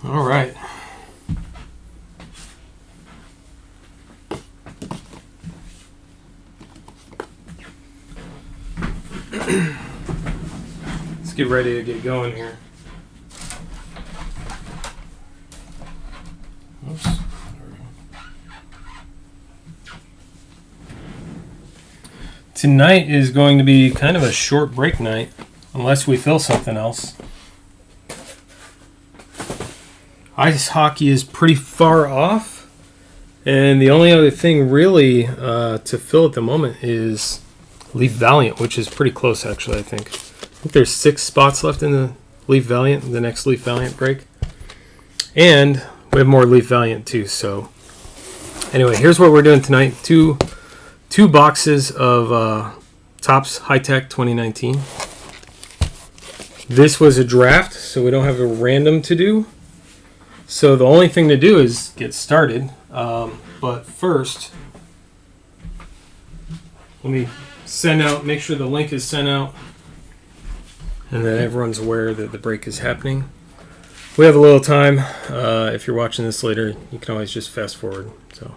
All right. Let's get ready to get going here. Oops. Tonight is going to be kind of a short break night, unless we fill something else. Ice hockey is pretty far off, and the only other thing really to fill at the moment is Leaf Valiant, which is pretty close actually, I think. There's 6 spots left in the Leaf Valiant, the next Leaf Valiant break. And we have more Leaf Valiant too, so anyway, here's what we're doing tonight. Two boxes of Topps High Tek 2019. This was a draft, so we don't have a random to do. So the only thing to do is get started. But first, let me make sure the link is sent out and that everyone's aware that the break is happening. We have a little time. If you're watching this later, you can always just fast forward. So.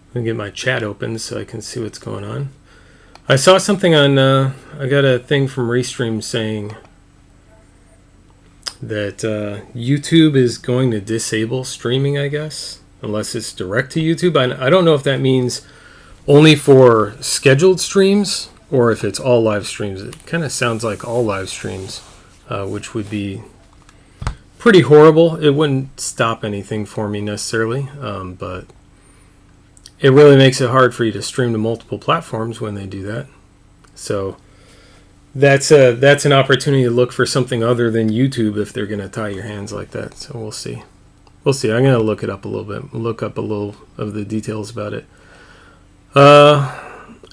I'm going to get my chat open so I can see what's going on. I saw something on, I got a thing from Restream saying that YouTube is going to disable streaming, I guess, unless it's direct to YouTube. I don't know if that means only for scheduled streams or if it's all live streams. It kind of sounds like all live streams, which would be pretty horrible. It wouldn't stop anything for me necessarily, but it really makes it hard for you to stream to multiple platforms when they do that. So that's an opportunity to look for something other than YouTube if they're going to tie your hands like that. So we'll see. I'm going to look it up a little bit. Look up a little of the details about it.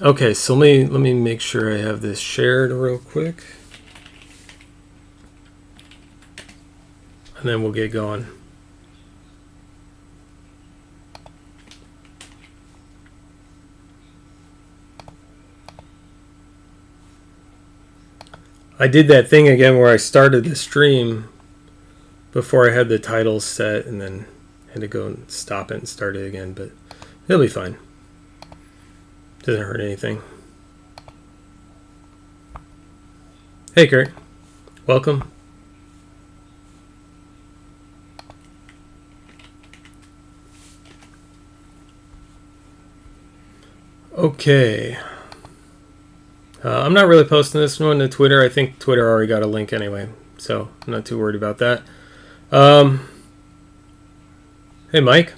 Okay, so let me make sure I have this shared real quick, and then we'll get going. I did that thing again where I started the stream before I had the titles set and then had to go and stop it and start it again, but it'll be fine. Doesn't hurt anything. Hey Kurt, welcome. Okay. I'm not really posting this one to Twitter. I think Twitter already got a link anyway, so I'm not too worried about that. Hey, Mike.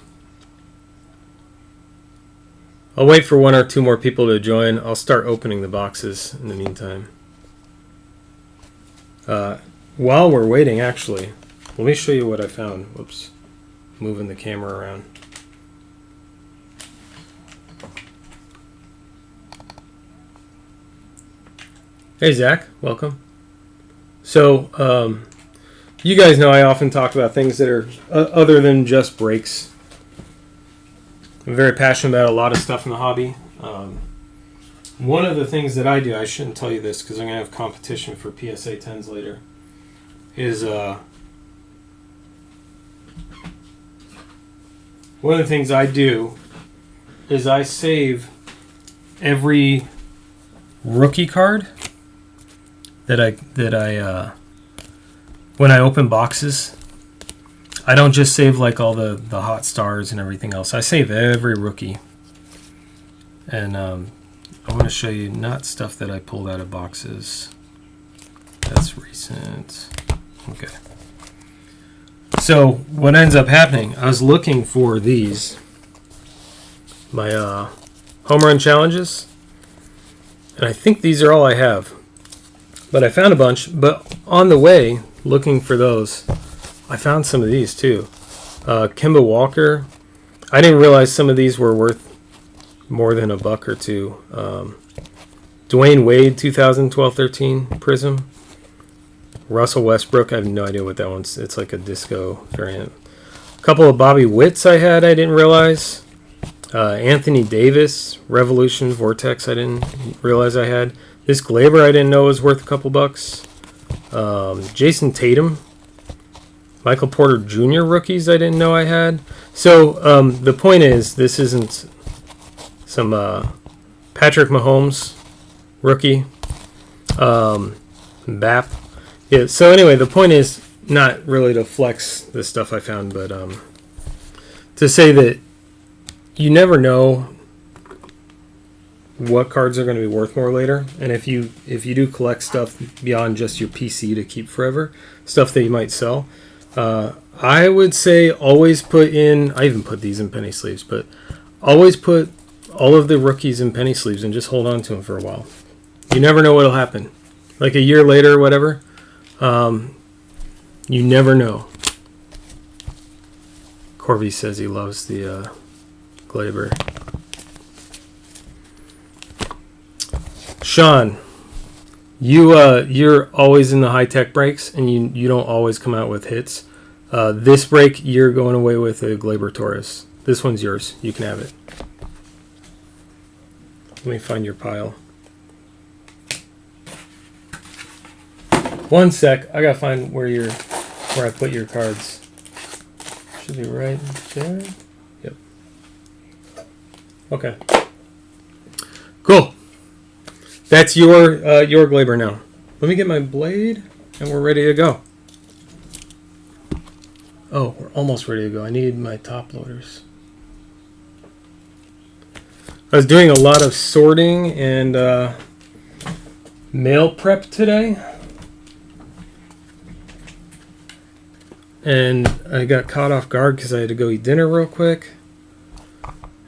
I'll wait for 1 or 2 more people to join. I'll start opening the boxes in the meantime. While we're waiting, actually, let me show you what I found. Whoops. Moving the camera around. Hey Zach, welcome. So, you guys know I often talk about things that are other than just breaks. I'm very passionate about a lot of stuff in the hobby. One of the things that I do, I shouldn't tell you this because I'm going to have competition for PSA 10s later, is one of the things I do is I save every rookie card that I when I open boxes. I don't just save like all the hot stars and everything else. I save every rookie. And I want to show you not stuff that I pulled out of boxes. That's recent. Okay. So what ends up happening, I was looking for these, my home run challenges. And I think these are all I have. But I found a bunch, but on the way, looking for those, I found some of these too. Kemba Walker. I didn't realize some of these were worth more than $1 or $2. Dwayne Wade, 2012-13 Prism. Russell Westbrook, I have no idea what that one's. It's like a disco variant. A couple of Bobby Witts I didn't realize. Anthony Davis, Revolution Vortex, I didn't realize I had. This Glaber I didn't know was worth a couple bucks. Jason Tatum. Michael Porter Jr. rookies I didn't know I had. So the point is, this isn't some Patrick Mahomes rookie. BAP. Yeah, so anyway, the point is not really to flex the stuff I found, but to say that you never know what cards are going to be worth more later. And if you do collect stuff beyond just your PC to keep forever, stuff that you might sell, I would say always put in, I even put these in penny sleeves, but always put all of the rookies in penny sleeves and just hold on to them for a while. You never know what'll happen. Like a year later or whatever, you never know. Corby says he loves the Glaber. Sean, you're always in the high tech breaks, and you don't always come out with hits. This break, you're going away with a Glaber Taurus. This one's yours. You can have it. Let me find your pile. One sec. I gotta find where I put your cards. Should be right there. Yep. Okay. Cool. That's your Glaber now. Let me get my blade, and we're ready to go. Oh, we're almost ready to go. I need my top loaders. I was doing a lot of sorting and mail prep today. And I got caught off guard because I had to go eat dinner real quick.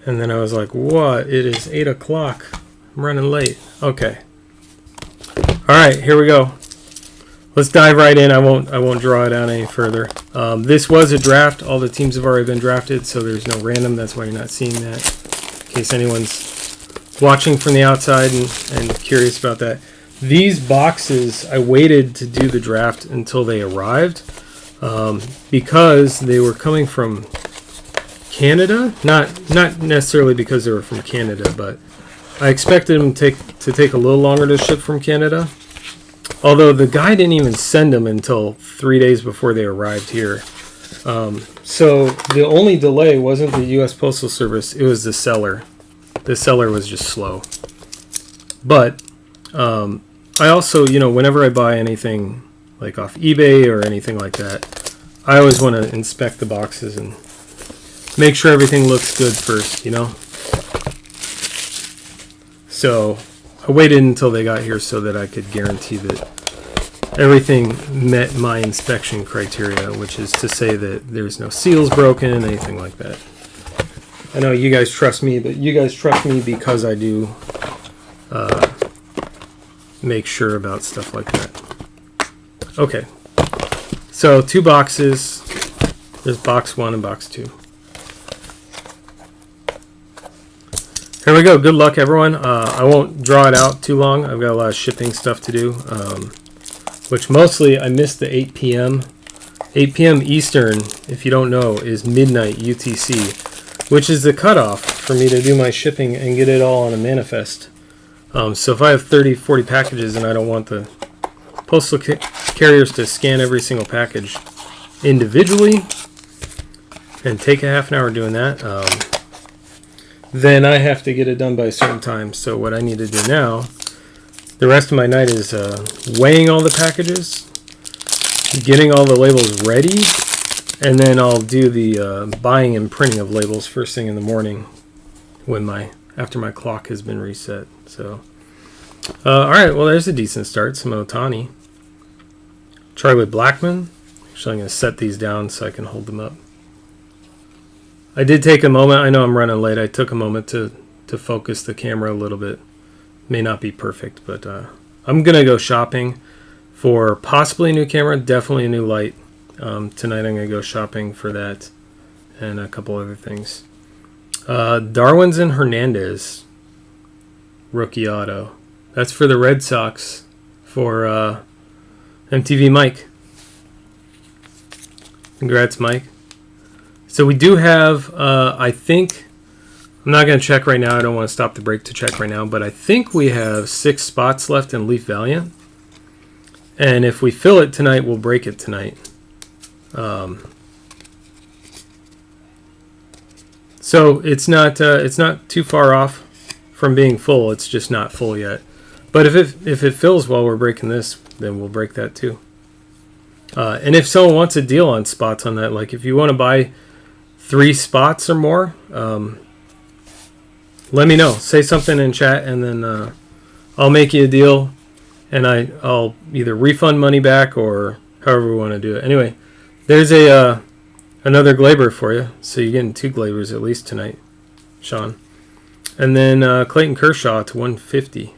And then I was like, what? It is 8 o'clock. I'm running late. Okay. Alright, here we go. Let's dive right in. I won't draw it out any further. This was a draft. All the teams have already been drafted, so there's no random. That's why you're not seeing that. In case anyone's watching from the outside and curious about that. These boxes, I waited to do the draft until they arrived. Because they were coming from Canada, not necessarily because they were from Canada, but I expected them to take a little longer to ship from Canada. Although the guy didn't even send them until 3 days before they arrived here. So the only delay wasn't the U.S. Postal Service; it was the seller. The seller was just slow. But I also, whenever I buy anything like off eBay or anything like that, I always want to inspect the boxes and make sure everything looks good first, So I waited until they got here so that I could guarantee that everything met my inspection criteria, which is to say that there's no seals broken, anything like that. I know you guys trust me, but you guys trust me because I do make sure about stuff like that. Okay, so 2 boxes. There's box 1 and box 2. Here we go. Good luck, everyone. I won't draw it out too long. I've got a lot of shipping stuff to do, which mostly I missed the 8 p.m. 8 p.m. Eastern, if you don't know, is midnight UTC, which is the cutoff for me to do my shipping and get it all on a manifest. So if I have 30, 40 packages and I don't want the postal carriers to scan every single package individually and take a half an hour doing that, then I have to get it done by a certain time. So what I need to do now, the rest of my night, is weighing all the packages, getting all the labels ready, and then I'll do the buying and printing of labels first thing in the morning after my clock has been reset. So all right, well, there's a decent start. Some Otani. Try with Blackman. Actually, I'm going to set these down so I can hold them up. I did take a moment. I know I'm running late. I took a moment to focus the camera a little bit. May not be perfect, but I'm going to go shopping for possibly a new camera, definitely a new light. Tonight I'm going to go shopping for that and a couple other things. Darwin's and Hernandez rookie auto. That's for the Red Sox for MTV Mike. Congrats, Mike. So we do have, I think, I'm not going to check right now. I don't want to stop the break to check right now. But I think we have 6 spots left in Leaf Valiant. And if we fill it tonight, we'll break it tonight. So it's not too far off from being full. It's just not full yet. But if it fills while we're breaking this, then we'll break that too. And if someone wants a deal on spots on that, like if you want to buy 3 spots or more, let me know. Say something in chat, and then I'll make you a deal, and I'll either refund money back or however we want to do it. Anyway, there's another Glaber for you, so you're getting 2 Glabers at least tonight, Sean. And then Clayton Kershaw to 150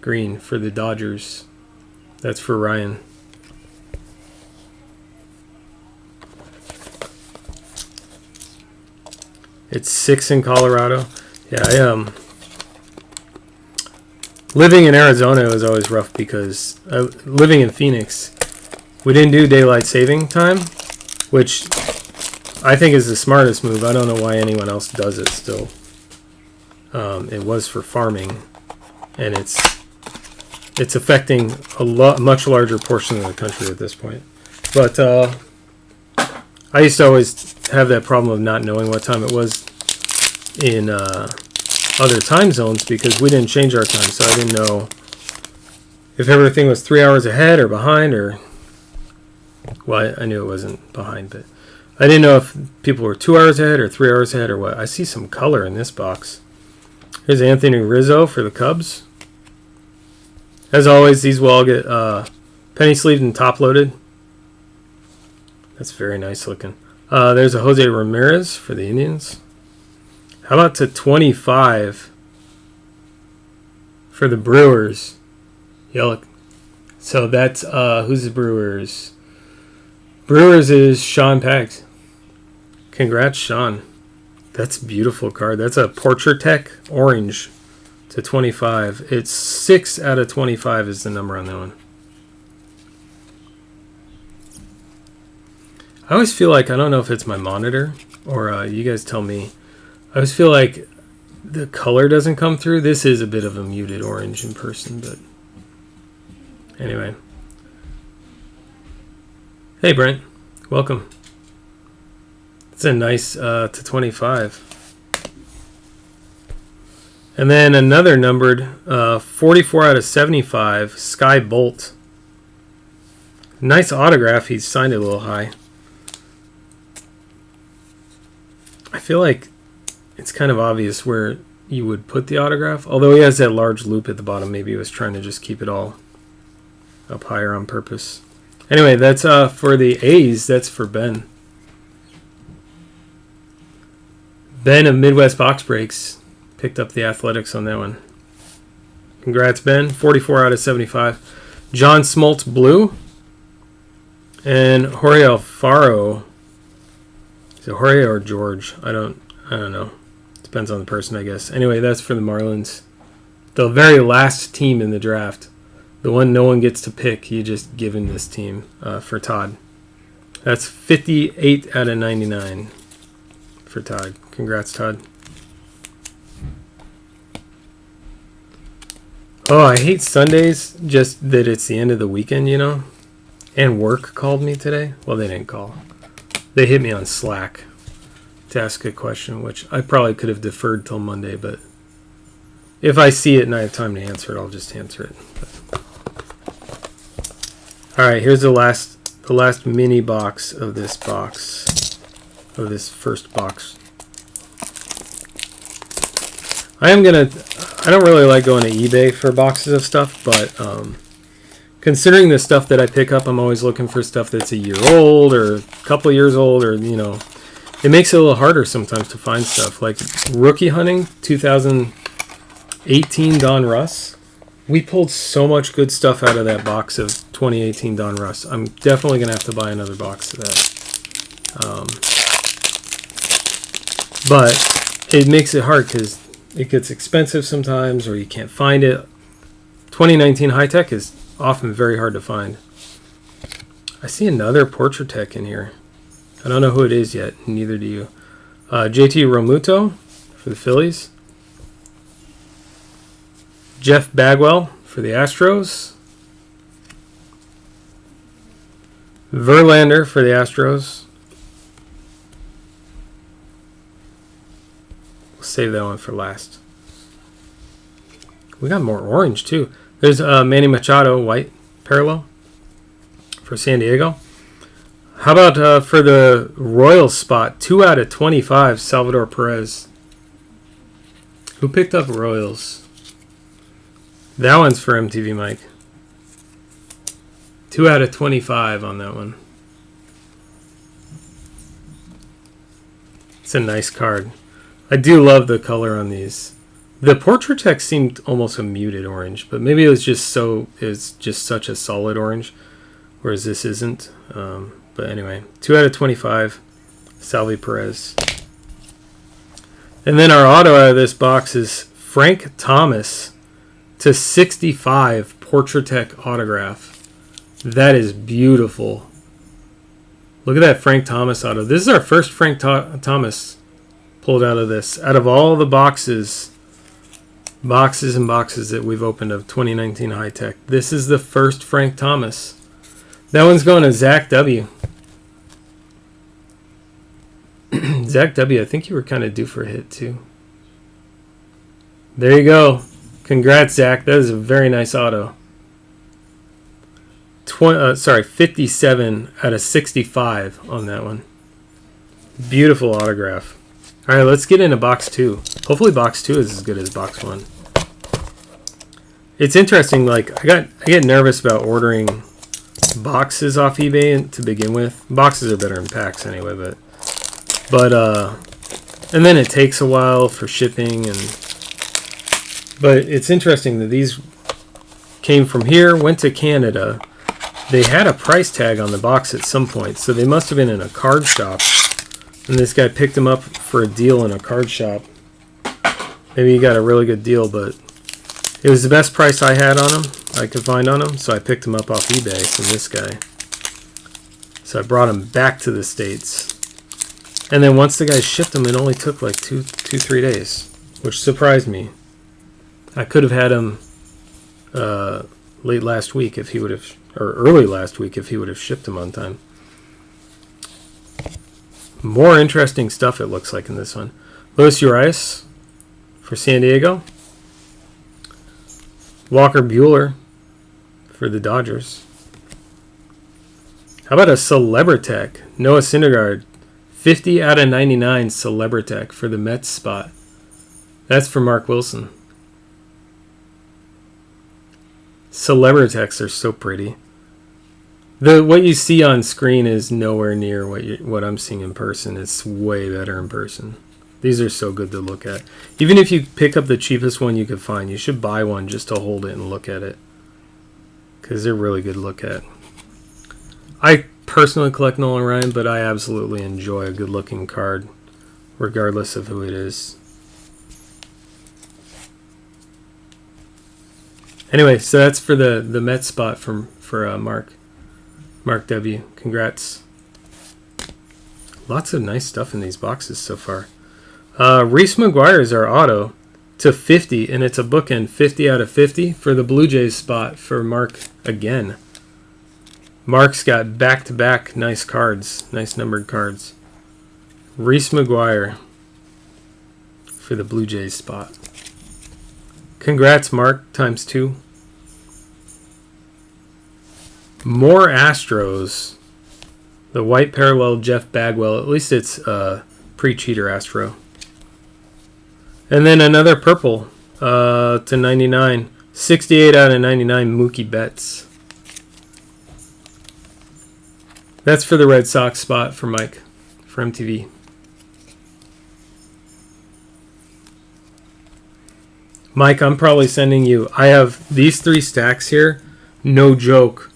green for the Dodgers. That's for Ryan. It's 6 in Colorado. Yeah, living in Arizona was always rough because living in Phoenix, we didn't do daylight saving time, which I think is the smartest move. I don't know why anyone else does it still. It was for farming, and it's affecting much larger portion of the country at this point. But I used to always have that problem of not knowing what time it was in other time zones because we didn't change our time, so I didn't know if everything was 3 hours ahead or behind, or well, I knew it wasn't behind, but I didn't know if people were 2 hours ahead or 3 hours ahead or what. I see some color in this box. Here's Anthony Rizzo for the Cubs. As always, these will all get penny sleeved and top loaded. That's very nice looking. There's a Jose Ramirez for the Indians. How about to 25 for the Brewers? Yellow. So that's who's the Brewers? Brewers is Sean Pags. Congrats, Sean. That's a beautiful card. That's a Portrait Tech orange to 25. It's 6 out of 25 is the number on that one. I always feel like, I don't know if it's my monitor or you guys tell me, I always feel like the color doesn't come through. This is a bit of a muted orange in person, but anyway. Hey Brent, welcome. It's a nice to 25. And then another numbered 44 out of 75, Sky Bolt. Nice autograph. He's signed it a little high. I feel like it's kind of obvious where you would put the autograph. Although he has that large loop at the bottom. Maybe he was trying to just keep it all up higher on purpose. Anyway, that's for the A's. That's for Ben. Ben of Midwest Box Breaks picked up the Athletics on that one. Congrats, Ben. 44 out of 75. John Smoltz Blue. And Jorge Alfaro. Is it Jorge or George? I don't know. Depends on the person, I guess. Anyway, that's for the Marlins. The very last team in the draft. The one no one gets to pick. You just give him this team for Todd. That's 58 out of 99 for Todd. Congrats, Todd. Oh, I hate Sundays, just that it's the end of the weekend, you know. And work called me today. Well, they didn't call. They hit me on Slack to ask a question, which I probably could have deferred till Monday, but if I see it and I have time to answer it, I'll just answer it. But. All right, here's the last mini box of this first box. I don't really like going to eBay for boxes of stuff, but considering the stuff that I pick up, I'm always looking for stuff that's a year old or a couple of years old, or, you know, it makes it a little harder sometimes to find stuff. Like Rookie Hunting 2018 Don Russ. We pulled so much good stuff out of that box of 2018 Don Russ. I'm definitely going to have to buy another box of that. But it makes it hard because it gets expensive sometimes, or you can't find it. 2019 High Tek is often very hard to find. I see another Portrait Tech in here. I don't know who it is yet, neither do you. JT Romuto for the Phillies. Jeff Bagwell for the Astros. Verlander for the Astros. We'll save that one for last. We got more orange too. There's Manny Machado, white parallel for San Diego. How about for the Royals spot, 2 out of 25, Salvador Perez. Who picked up Royals? That one's for MTV Mike. 2 out of 25 on that one. It's a nice card. I do love the color on these. The portrait text seemed almost a muted orange, but maybe it was just such a solid orange, whereas this isn't. But anyway, 2 out of 25, Salvi Perez. And then our auto out of this box is Frank Thomas to 65 Portrait Tech autograph. That is beautiful. Look at that Frank Thomas auto. This is our first Frank Thomas pulled out of this. Out of all the boxes and boxes that we've opened of 2019 High Tek, this is the first Frank Thomas. That one's going to Zach W. Zach W., I think you were kind of due for a hit too. There you go. Congrats, Zach. That is a very nice auto. 57 out of 65 on that one. Beautiful autograph. All right, let's get into box 2. Hopefully box 2 is as good as box 1. It's interesting, like I get nervous about ordering boxes off eBay to begin with. Boxes are better than packs anyway, but and then it takes a while for shipping, but it's interesting that these came from here, went to Canada. They had a price tag on the box at some point, so they must have been in a card shop, and this guy picked them up for a deal in a card shop. Maybe he got a really good deal, but it was the best price I had on them, I could find on them, so I picked them up off eBay from this guy. So I brought them back to the States. And then once the guy shipped them, it only took like 3 days, which surprised me. I could have had him late last week if he would have, or early last week if he would have shipped them on time. More interesting stuff it looks like in this one. Luis Urias for San Diego. Walker Buehler for the Dodgers. How about a Celebritech? Noah Syndergaard. 50 out of 99 Celebritech for the Mets spot. That's for Mark Wilson. Celebritechs are so pretty. What you see on screen is nowhere near what I'm seeing in person. It's way better in person. These are so good to look at. Even if you pick up the cheapest one you could find, you should buy one just to hold it and look at it, because they're really good to look at. I personally collect Nolan Ryan, but I absolutely enjoy a good looking card regardless of who it is. Anyway, so that's for the Mets spot for Mark W. Congrats. Lots of nice stuff in these boxes so far. Reese McGuire is our auto to 50, and it's a bookend 50 out of 50 for the Blue Jays spot for Mark again. Mark's got back-to-back nice cards, nice numbered cards. Reese McGuire for the Blue Jays spot. Congrats, Mark, times 2. More Astros. The white parallel Jeff Bagwell. At least it's pre-cheater Astro. And then another purple to 99. 68 out of 99 Mookie Betts. That's for the Red Sox spot for Mike, for MTV. Mike, I'm probably sending you. I have these 3 stacks here. No joke.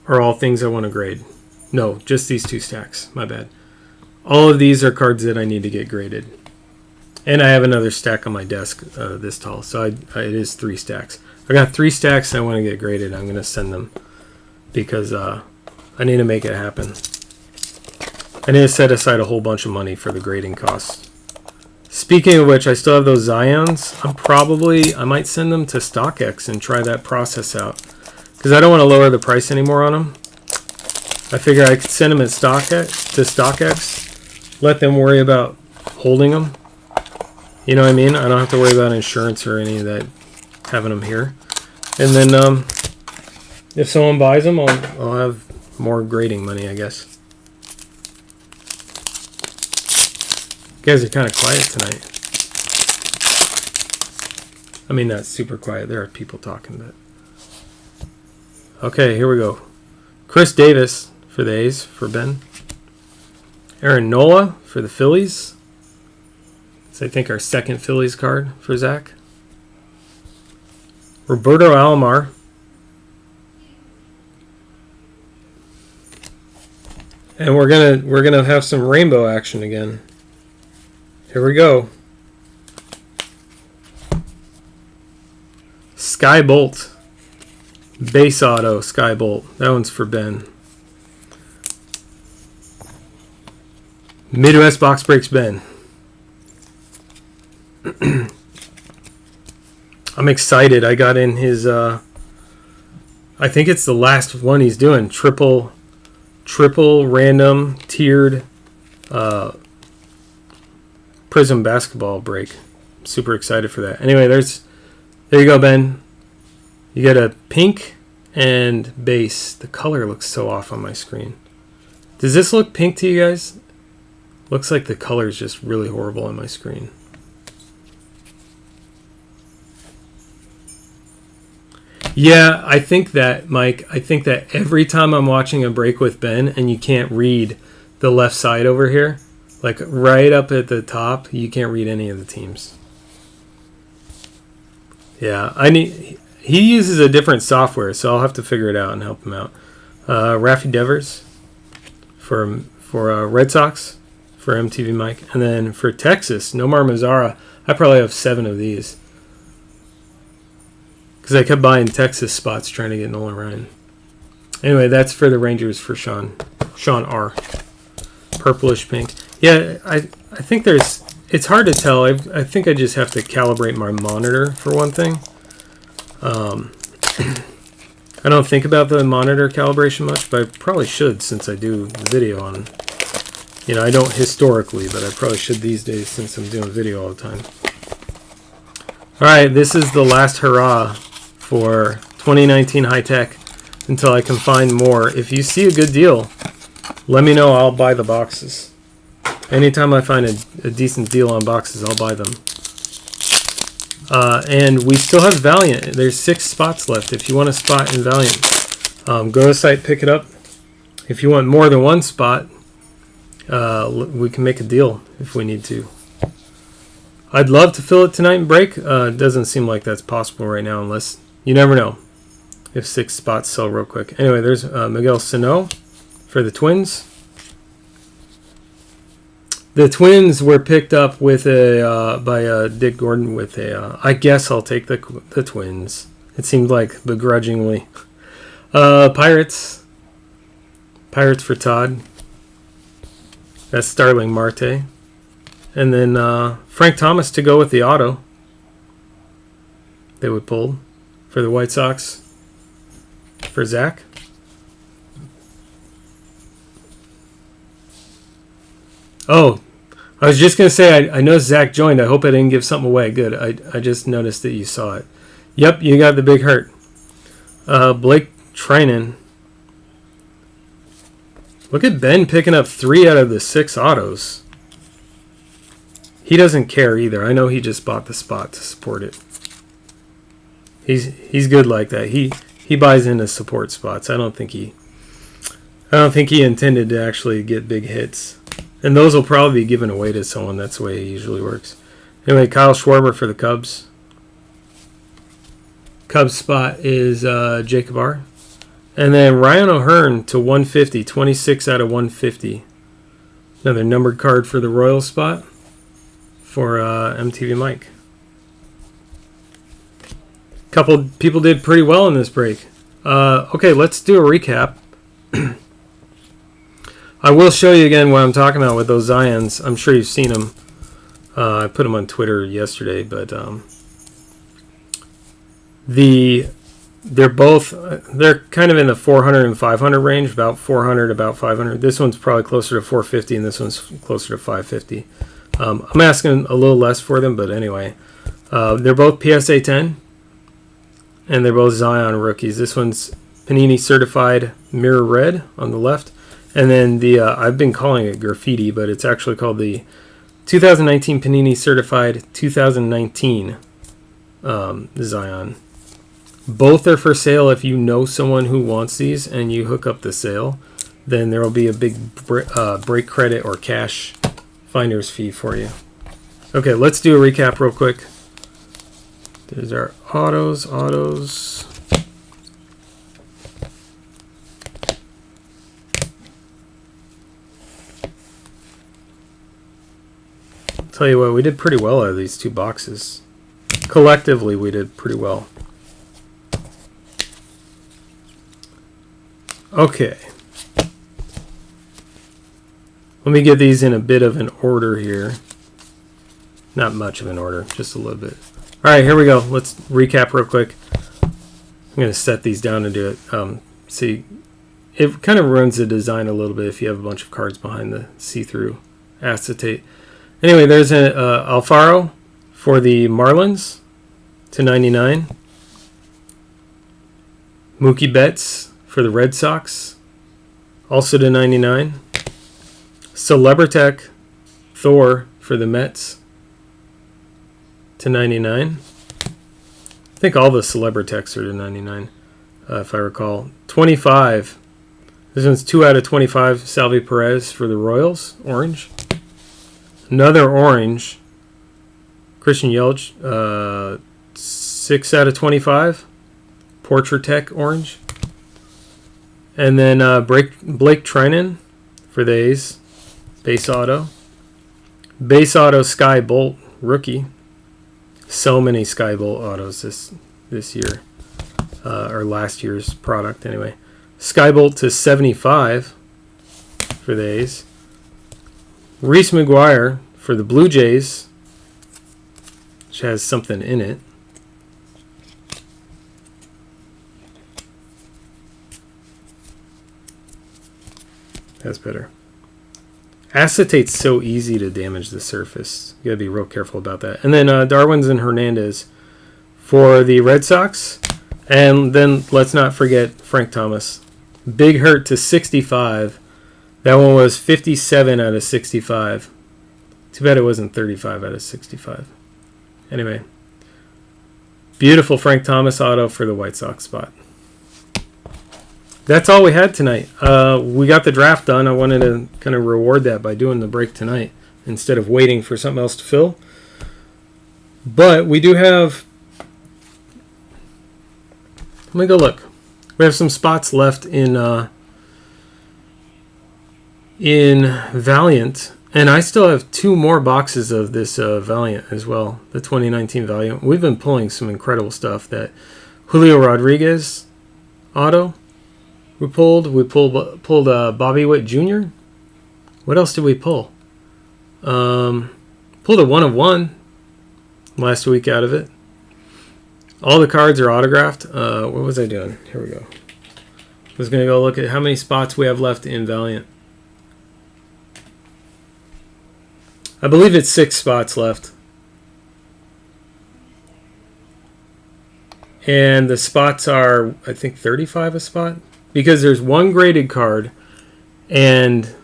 Are all things I want to grade. No, just these 2 stacks. My bad. All of these are cards that I need to get graded. And I have another stack on my desk this tall. So it is 3 stacks. I got 3 stacks I want to get graded. I'm going to send them because I need to make it happen. I need to set aside a whole bunch of money for the grading costs. Speaking of which, I still have those Zions. I might send them to StockX and try that process out. Because I don't want to lower the price anymore on them. I figure I could send them to StockX, let them worry about holding them. You know what I mean? I don't have to worry about insurance or any of that, having them here. And then if someone buys them, I'll have more grading money, I guess. You guys are kind of quiet tonight. I mean, not super quiet. There are people talking, but... Okay, here we go. Chris Davis for the A's for Ben. Aaron Nola for the Phillies. It's, I think, our second Phillies card for Zach. Roberto Alomar. And we're gonna have some rainbow action again. Here we go. Sky Bolt. Base auto Sky Bolt. That one's for Ben. Midwest Box Breaks Ben. I'm excited. I got in his I think it's the last one he's doing. Triple random tiered Prism basketball break. Super excited for that. Anyway, there you go, Ben. You get a pink and base. The color looks so off on my screen. Does this look pink to you guys? Looks like the color is just really horrible on my screen. Yeah, I think that, Mike, I think that every time I'm watching a break with Ben and you can't read the left side over here, like right up at the top, you can't read any of the teams. Yeah, he uses a different software, so I'll have to figure it out and help him out. Raffy Devers for Red Sox for MTV Mike. And then for Texas, Nomar Mazara, I probably have 7 of these. Because I kept buying Texas spots trying to get Nolan Ryan. Anyway, that's for the Rangers for Sean R. Purplish pink. Yeah, I think it's hard to tell. I think I just have to calibrate my monitor for one thing. I don't think about the monitor calibration much, but I probably should since I do the video on... You know, I don't historically, but I probably should these days since I'm doing video all the time. Alright, this is the last hurrah for 2019 High Tek until I can find more. If you see a good deal, let me know. I'll buy the boxes. Anytime I find a decent deal on boxes, I'll buy them. And we still have Valiant. There's 6 spots left. If you want a spot in Valiant, go to the site, pick it up. If you want more than one spot, we can make a deal if we need to. I'd love to fill it tonight and break. It doesn't seem like that's possible right now, unless you never know if 6 spots sell real quick. Anyway, there's Miguel Sano for the Twins. The Twins were picked up with by Dick Gordon with a. I guess I'll take the Twins. It seemed like begrudgingly. Pirates for Todd. That's Starling Marte. And then Frank Thomas to go with the auto. They would pull for the White Sox for Zach. Oh, I was just going to say, I know Zach joined. I hope I didn't give something away. Good. I just noticed that you saw it. Yep, you got the big hurt. Blake Trinan. Look at Ben picking up 3 out of the 6 autos. He doesn't care either. I know he just bought the spot to support it. He's good like that. He buys into support spots. I don't think he intended to actually get big hits. And those will probably be given away to someone. That's the way it usually works. Anyway, Kyle Schwarber for the Cubs. Cubs spot is Jacob R. And then Ryan O'Hearn to 150, 26 out of 150. Another numbered card for the Royals spot for MTV Mike. Couple people did pretty well in this break. Okay, let's do a recap. I will show you again what I'm talking about with those Zions. I'm sure you've seen them. I put them on Twitter yesterday, but they're kind of in the 400 and 500 range, about 400, about 500. This one's probably closer to 450, and this one's closer to 550. I'm asking a little less for them, but anyway, they're both PSA 10, and they're both Zion rookies. This one's Panini certified mirror red on the left, and then the I've been calling it graffiti, but it's actually called the 2019 Panini certified 2019 Zion. Both are for sale. If you know someone who wants these and you hook up the sale, then there will be a big break credit or cash finder's fee for you. Okay, let's do a recap real quick. There's our autos. Tell you what, we did pretty well out of these two boxes. Collectively, we did pretty well. Okay. Let me get these in a bit of an order here. Not much of an order, just a little bit. All right, here we go. Let's recap real quick. I'm going to set these down and do it. See, it kind of ruins the design a little bit if you have a bunch of cards behind the see-through acetate. Anyway, there's an Alfaro for the Marlins to 99. Mookie Betts for the Red Sox, also to 99. Celebritech Thor for the Mets to 99. I think all the Celebritechs are to 99, if I recall. 25. This one's 2 out of 25. Salvi Perez for the Royals, orange. Another orange. Christian Yelich, 6 out of 25. Portrait Tech orange. And then Blake Treinen for the A's. Base auto. Base auto Sky Bolt rookie. So many Sky Bolt autos this year. Or last year's product anyway. Sky Bolt to 75 for the A's. Reese McGuire for the Blue Jays, which has something in it. That's better. Acetate's so easy to damage the surface. You gotta be real careful about that. And then Darwin's and Hernandez for the Red Sox. And then let's not forget Frank Thomas. Big hurt to 65. That one was 57 out of 65. Too bad it wasn't 35 out of 65. Anyway. Beautiful Frank Thomas auto for the White Sox spot. That's all we had tonight. We got the draft done. I wanted to kind of reward that by doing the break tonight instead of waiting for something else to fill. But we do have... Let me go look. We have some spots left in Valiant. And I still have 2 more boxes of this Valiant as well. The 2019 Valiant. We've been pulling some incredible stuff. That Julio Rodriguez auto. We pulled Bobby Witt Jr. What else did we pull? Pulled a 1 of 1 last week out of it. All the cards are autographed. What was I doing? Here we go. I was going to go look at how many spots we have left in Valiant. I believe it's 6 spots left. And the spots are, I think, 35 a spot. Because there's 1 graded card, and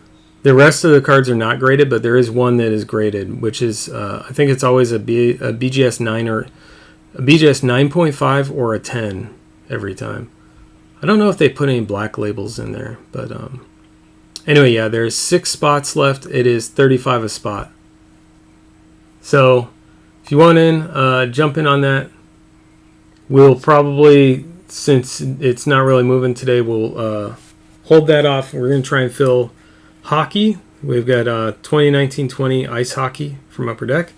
the rest of the cards are not graded, but there is 1 that is graded, which is, I think it's always a BGS 9 or a BGS 9.5 or a 10 every time. I don't know if they put any black labels in there, but anyway, yeah, there's 6 spots left. It is 35 a spot. So if you want in, jump in on that. We'll probably... Since it's not really moving today, we'll hold that off. We're going to try and fill hockey. We've got 2019-20 ice hockey from Upper Deck.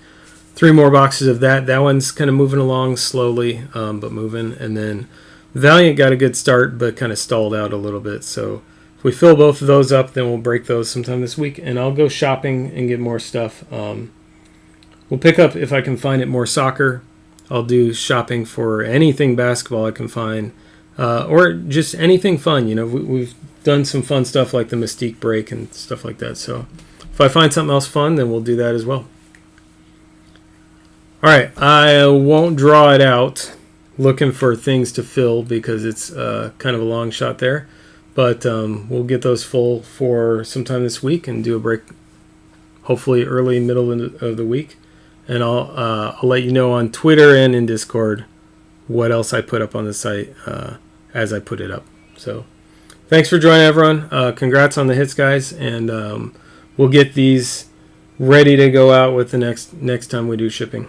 3 more boxes of that. That one's kind of moving along slowly, but moving. And then Valiant got a good start, but kind of stalled out a little bit. So if we fill both of those up, then we'll break those sometime this week. And I'll go shopping and get more stuff. We'll we'll pick up, if I can find it, more soccer. I'll do shopping for anything basketball I can find, or just anything fun. You know, we've done some fun stuff like the Mystique break and stuff like that. So if I find something else fun, then we'll do that as well. All right, I won't draw it out looking for things to fill because it's kind of a long shot there. But we'll get those full for sometime this week and do a break, hopefully early, middle of the week. And I'll let you know on Twitter and in Discord what else I put up on the site as I put it up. So thanks for joining, everyone. Congrats on the hits, guys. And we'll get these ready to go out with the next time we do shipping.